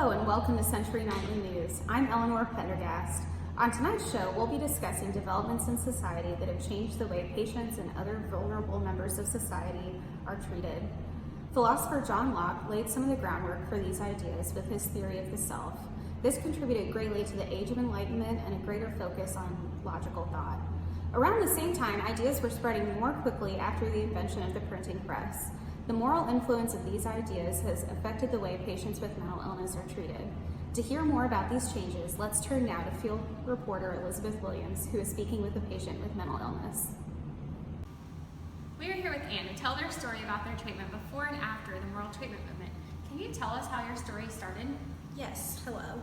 Hello and welcome to Century Nightly News. I'm Eleanor Pendergast. On tonight's show, we'll be discussing developments in society that have changed the way patients and other vulnerable members of society are treated. Philosopher John Locke laid some of the groundwork for these ideas with his theory of the self. This contributed greatly to the Age of Enlightenment and a greater focus on logical thought. Around the same time, ideas were spreading more quickly after the invention of the printing press. The moral influence of these ideas has affected the way patients with mental illness are treated. To hear more about these changes, let's turn now to field reporter Elizabeth Williams, who is speaking with a patient with mental illness. We are here with Anne to tell their story about their treatment before and after the moral treatment movement. Can you tell us how your story started? Yes, hello.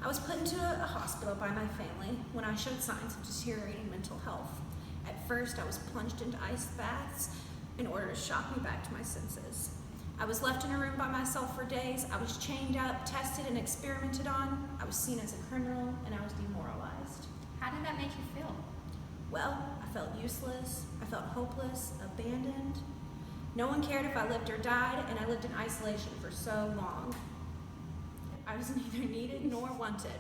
I was put into a hospital by my family when I showed signs of deteriorating mental health. At first, I was plunged into ice baths in order to shock me back to my senses. I was left in a room by myself for days. I was chained up, tested, and experimented on. I was seen as a criminal, and I was demoralized. How did that make you feel? Well, I felt useless. I felt hopeless, abandoned. No one cared if I lived or died, and I lived in isolation for so long. I was neither needed nor wanted.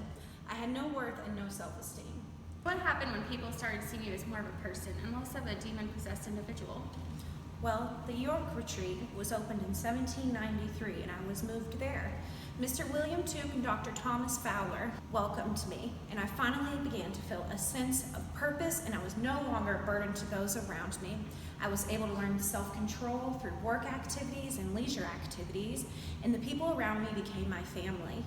I had no worth and no self-esteem. What happened when people started seeing you as more of a person and less of a demon-possessed individual? Well, the York Retreat was opened in 1793 and I was moved there. Mr. William Tuke and Dr. Thomas Fowler welcomed me, and I finally began to feel a sense of purpose, and I was no longer a burden to those around me. I was able to learn self-control through work activities and leisure activities, and the people around me became my family.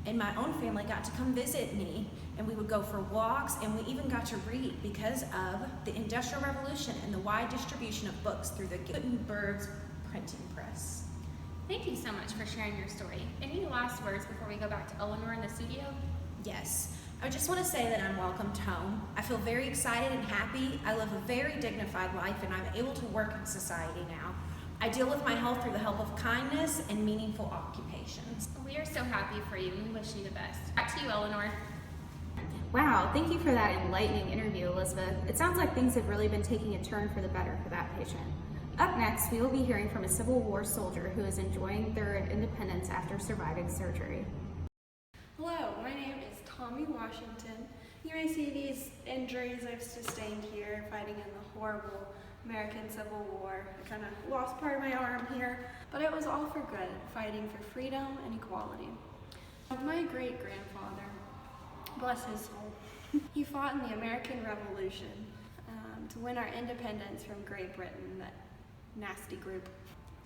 And my own family got to come visit me, and we would go for walks, and we even got to read because of the Industrial Revolution and the wide distribution of books through the Gutenberg's printing press. Thank you so much for sharing your story. Any last words before we go back to Eleanor in the studio? Yes, I just want to say that I'm welcomed home. I feel very excited and happy. I live a very dignified life, and I'm able to work in society now. I deal with my health through the help of kindness and meaningful occupations. We are so happy for you and we wish you the best. Back to you, Eleanor. Wow, thank you for that enlightening interview, Elizabeth. It sounds like things have really been taking a turn for the better for that patient. Up next, we will be hearing from a Civil War soldier who is enjoying their independence after surviving surgery. Hello, my name is Tommy Washington. You may see these injuries I've sustained here fighting in the horrible American Civil War. I kind of lost part of my arm here, but it was all for good, fighting for freedom and equality. My great-grandfather, bless his soul, he fought in the American Revolution to win our independence from Great Britain, that nasty group.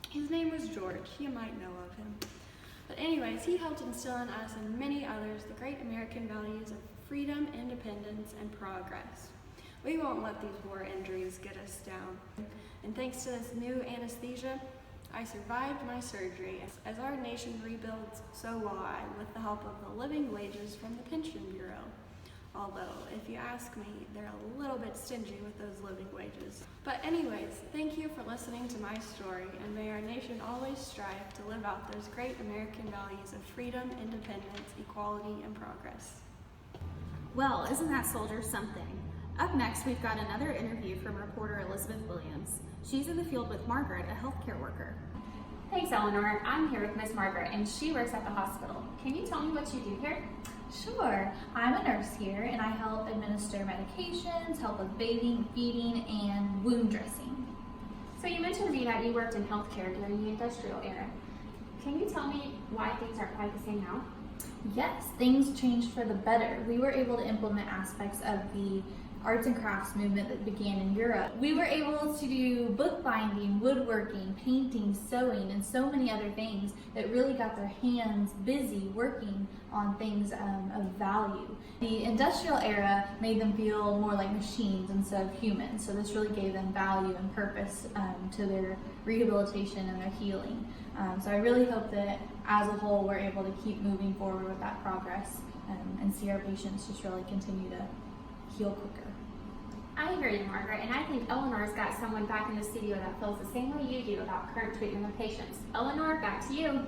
His name was George. You might know of him. But anyways, he helped instill in us and many others the great American values of freedom, independence, and progress. We won't let these war injuries get us down. And thanks to this new anesthesia, I survived my surgery. As our nation rebuilds, so will I, with the help of the living wages from the Pension Bureau. Although, if you ask me, they're a little bit stingy with those living wages. But anyways, thank you for listening to my story, and may our nation always strive to live out those great American values of freedom, independence, equality, and progress. Well, isn't that soldier something? Up next, we've got another interview from reporter Elizabeth Williams. She's in the field with Margaret, a healthcare worker. Thanks, Eleanor. I'm here with Miss Margaret, and she works at the hospital. Can you tell me what you do here? Sure. I'm a nurse here, and I help administer medications, help with bathing, feeding, and wound dressing. So you mentioned to me that you worked in healthcare during the industrial era. Can you tell me why things aren't quite the same now? Yes, things changed for the better. We were able to implement aspects of the arts and crafts movement that began in Europe. We were able to do bookbinding, woodworking, painting, sewing, and so many other things that really got their hands busy working on things of value. The industrial era made them feel more like machines instead of humans, so this really gave them value and purpose to their rehabilitation and their healing. So I really hope that as a whole we're able to keep moving forward with that progress and see our patients just really continue to heal quicker. I hear you, Margaret, and I think Eleanor's got someone back in the studio that feels the same way you do about current treatment of patients. Eleanor, back to you.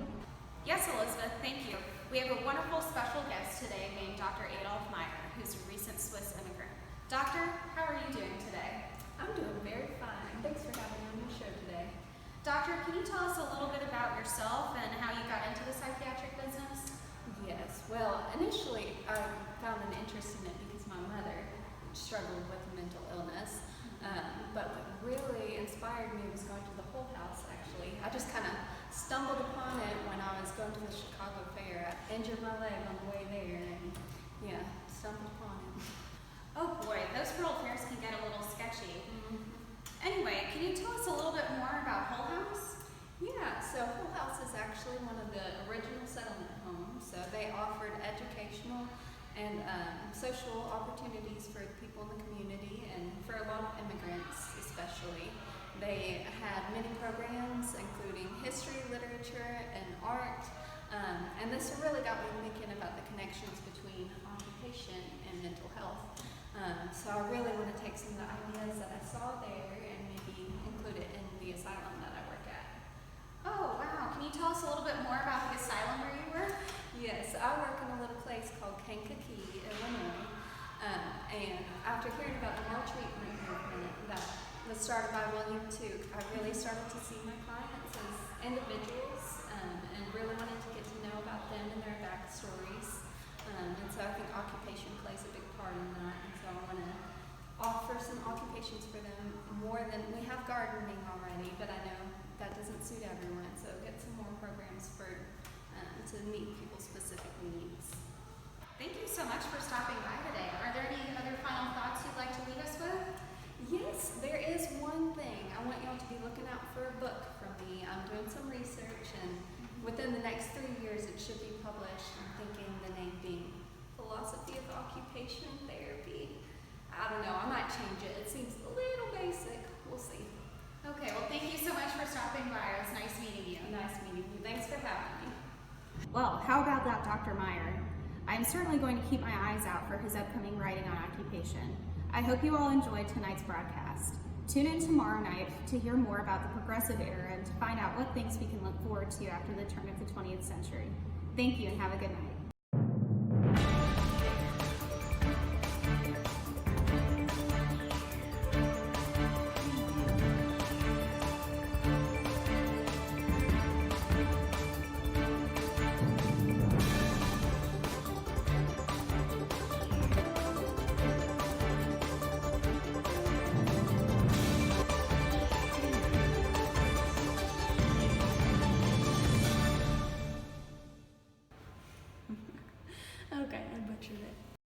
Yes, Elizabeth, thank you. We have a wonderful special guest today named Dr. Adolf Meyer, who's a recent Swiss immigrant. Doctor, how are you doing today? I'm doing very fine. Thanks for having me on your show today. Doctor, can you tell us a little bit about yourself and how you got into the psychiatric business? struggled with mental illness. But what really inspired me was going to the Whole House, actually. I just kind of stumbled upon it when I was going to the Chicago Fair. I injured my leg on the way there, and yeah, stumbled upon it. Oh boy, those world fairs can get a little sketchy. Anyway, can you tell us a little bit more about Whole House? Yeah, so Whole House is actually one of the original settlement homes. So they offered educational and social opportunities for people in the community and for a lot of immigrants especially. They had many programs including history, literature, and art. And this really got me thinking about the connections between occupation and mental health. So I really want to take some of the ideas that I saw there and maybe include it in the asylum that I work at. Oh wow, can you tell us a little bit more about the asylum where you work? Yes, I work in a little place called Kankakee, Illinois. And after hearing about the maltreatment movement that was started by William Tuke, I really started to see my clients as individuals and really wanted to get to know about them and their backstories. And so I think occupation plays a big part in that. And so I want to offer some occupations for them more than we have gardening already, but I know that doesn't suit everyone. So get some more programs for to meet people's specific needs. Thank you so much for stopping by today. Are there any other final thoughts you'd like to leave us with? Yes, there is one thing. I want y'all to be looking out for a book from me. I'm doing some research, and within the next 3 years it should be published. I'm thinking the name being Philosophy of Occupation Therapy. I don't know, I might change it. It seems a little basic. We'll see. Okay, well thank you so much for stopping by. It was nice meeting you. Nice meeting you. Thanks for having me. Well, how about that, Dr. Meyer? I'm certainly going to keep my eyes out for his upcoming writing on occupation. I hope you all enjoyed tonight's broadcast. Tune in tomorrow night to hear more about the progressive era and to find out what things we can look forward to after the turn of the 20th century. Thank you and have a good night. Okay, I butchered it.